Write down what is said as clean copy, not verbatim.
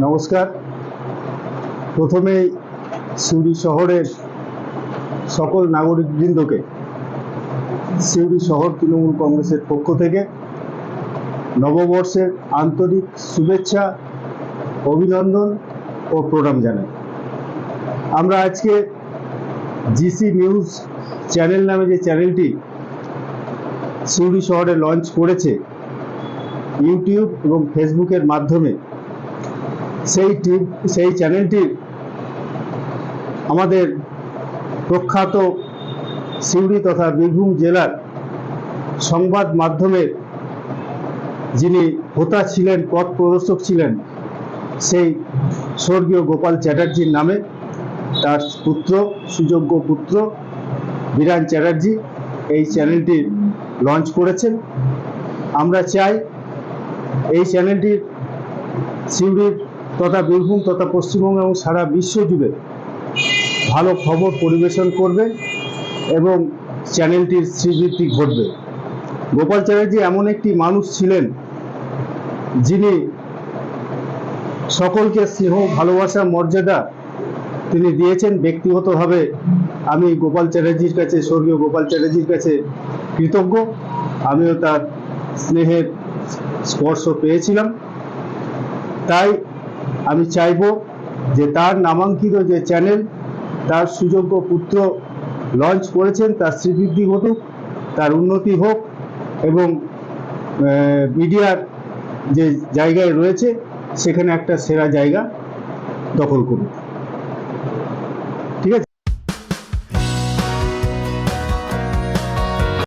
নমস্কার। প্রথমেই সিউড়ি শহরের সকল নাগরিকবৃন্দকে সিউড়ি শহর তৃণমূল কংগ্রেসের পক্ষ থেকে নববর্ষের আন্তরিক শুভেচ্ছা, অভিনন্দন ও প্রণাম জানাই। আমরা আজকে জিসি নিউজ চ্যানেল নামে যে চ্যানেলটি সিউড়ি শহরে লঞ্চ করেছে ইউটিউব এবং ফেসবুকের মাধ্যমে, সেই চ্যানেলটির আমাদের প্রখ্যাত সিউড়ি তথা বীরভূম জেলার সংবাদ মাধ্যমের যিনি হোতা ছিলেন, পথ প্রদর্শক ছিলেন, সেই স্বর্গীয় গোপাল চ্যাটার্জির নামে তার পুত্র, সুযোগ্য পুত্র বীরান চ্যাটার্জি এই চ্যানেলটি লঞ্চ করেছেন। আমরা চাই এই চ্যানেলটির সিউড়ির তথা বীরভূম তথা পশ্চিমবঙ্গ এবং সারা বিশ্ব জুড়ে ভালো খবর পরিবেশন করবে এবং চ্যানেলটির শ্রীবৃদ্ধি ঘটবে। গোপাল চ্যাটার্জি এমন একটি মানুষ ছিলেন যিনি সকলকে স্নেহ, ভালোবাসা, মর্যাদা তিনি দিয়েছেন। ব্যক্তিগতভাবে আমি গোপাল চ্যাটার্জির কাছে, স্বর্গীয় গোপাল চ্যাটার্জির কাছে কৃতজ্ঞ। আমিও তার স্নেহের স্পর্শ পেয়েছিলাম। তাই আমি চাইব যে তার নামাঙ্কিত যে চ্যানেল, তার সুযোগ্য পুত্র লঞ্চ করেছেন, তার শ্রীবৃদ্ধি ঘটুক, তার উন্নতি হোক এবং মিডিয়ার যে জায়গায় রয়েছে সেখানে একটা সেরা জায়গা দখল করুক।